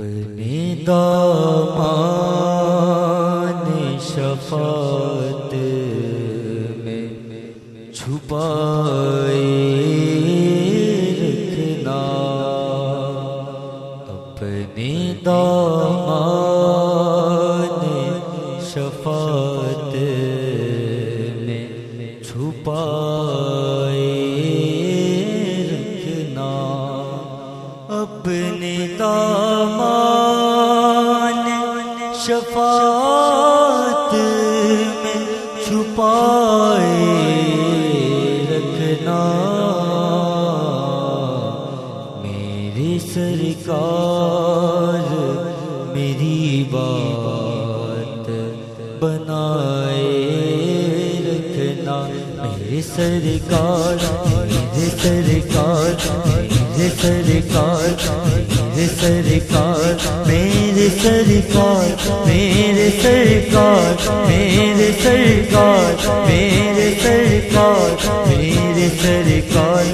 اپنے دامان شفاعت میں چھپائے رکھنا، اپنے دامان شفاعت میں چھپائے رکھنا، اپنے دامان شفاعت میں چھپائے رکھنا، میرے سرکار میری بات بنائے رکھنا، میرے سرکار میرے سرکار میرے سرکار میرے سرکار میرے سرکار میرے سرکار میرے سرکار میرے سرکار میرے سرکار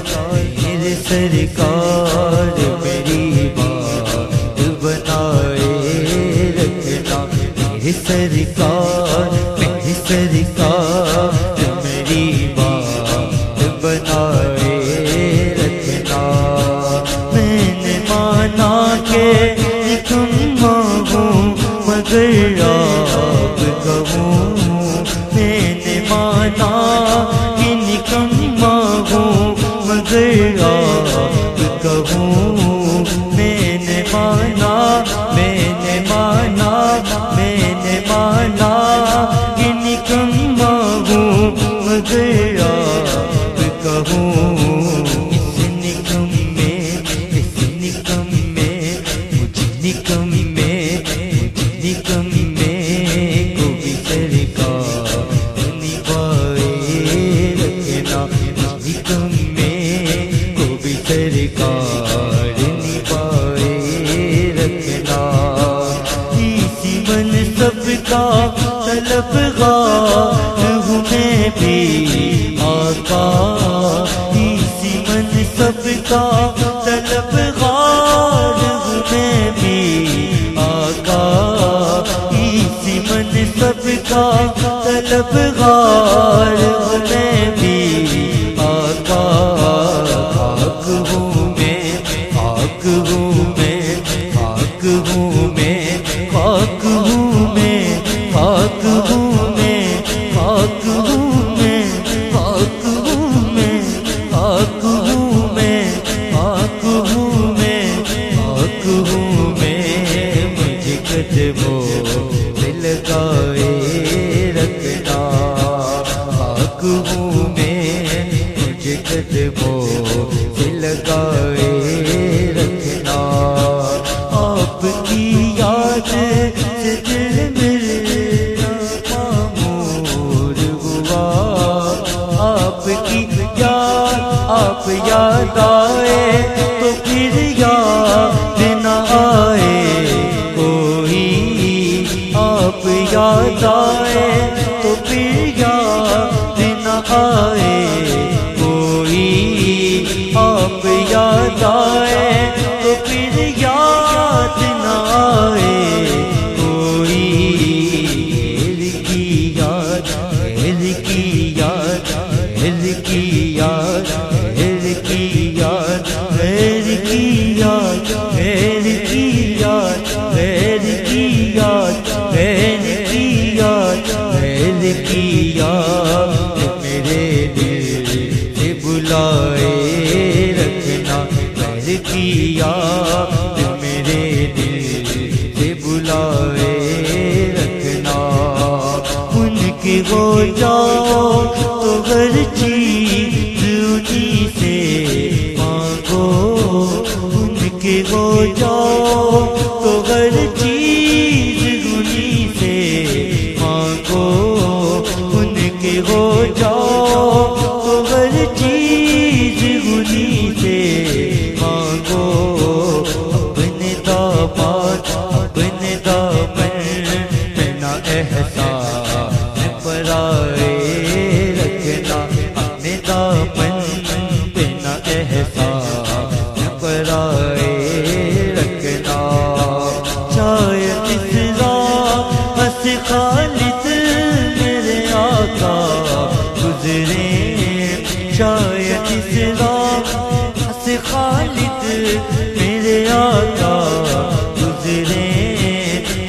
میرے سرکار میری بات بنائے رکھنا، میرے سرکار میرے سرکار میری بات بنائے رکھنا، میں نے مانا کہ تم مانگوں مگر آپ کہوں، میں نے مانا کہ نکم مانگوں مگر آپ کہوں، میں نے مانا میں نے مانا میں نے مانا کہ نکم مانگوں مگر آپ کہوں، اس نکم میں مجھ نکم میں کو بھی سرکار نبھائے رکھنا، نکم میں کو بھی سرکار نبھائے رکھنا، اسی منصب کا طلبگار ہوں میں بھی آقا، اسی منصب کا طلبگار ہوں میں بھی آقا، اسی منصب کا طلبگار ہوں میں بھی آقا، خاک ہوں میں خاک ہوں میں خاک ہوں میں خاک ہوں میں خاک ہوں میں خاک ہوں میں خاک ہوں میں خاک ہوں میں خاک ہوں میں خاک ہوں میں، مجھے قدموں پہ لگائے رکھنا، خاک ہوں میں مجھے قدموں پہ لگائے رکھنا، آپ کی یاد سے دل میرا معمور ہوا، آپ کی آپ یاد آئے تو پھر یاد نہ آئے کوئی، آپ یاد آئے تو پھر یاد نہ آئے کوئی، آپ یاد آئے تو پھر یاد نہ آئے کوئی، غیر کی یاد غیر کی یاد غیر کی یاد غیر کی یاد غیر کی یاد غیر کی یاد غیر کی یاد غیر کی یاد غیر کی یاد میرے دل سے بلائے رکھنا، غیر کی یاد میرے دل سے بلائے رکھنا، ان کے ہو جاؤ تو ہر چیز انہی سے مانگو، ان کے ہو جاؤ تو ہر چیز انہی سے مانگو، ان کے ہو جاؤ تو ہر چیز انہی سے مانگو، اپنے داماد اپنے دامن میں نہ احسان پرائے رکھنا، اپنے دامن پہ نہ احسان پرائے رکھنا، خالد میرے آقا گزرے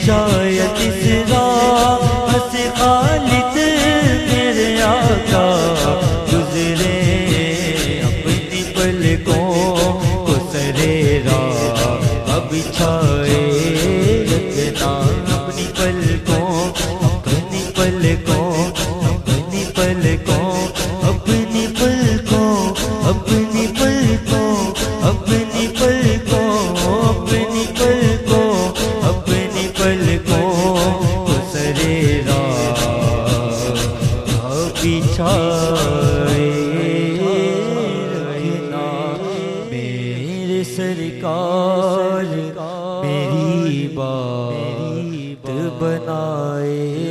شاید اس راہ سے خالد میرے آقا گزرے اپنی پلکوں کو سرے راہ بچھائے رکھنا اپنی پلکوں اپنی پلکوں اپنی پلکوں اپنی پلکوں اپنی پلکوں اپنی پلکوں اپنی پلکوں اپنی پلکوں کو سرے راہ بچھائے رکھنا میرے سرکار میری بات بنائے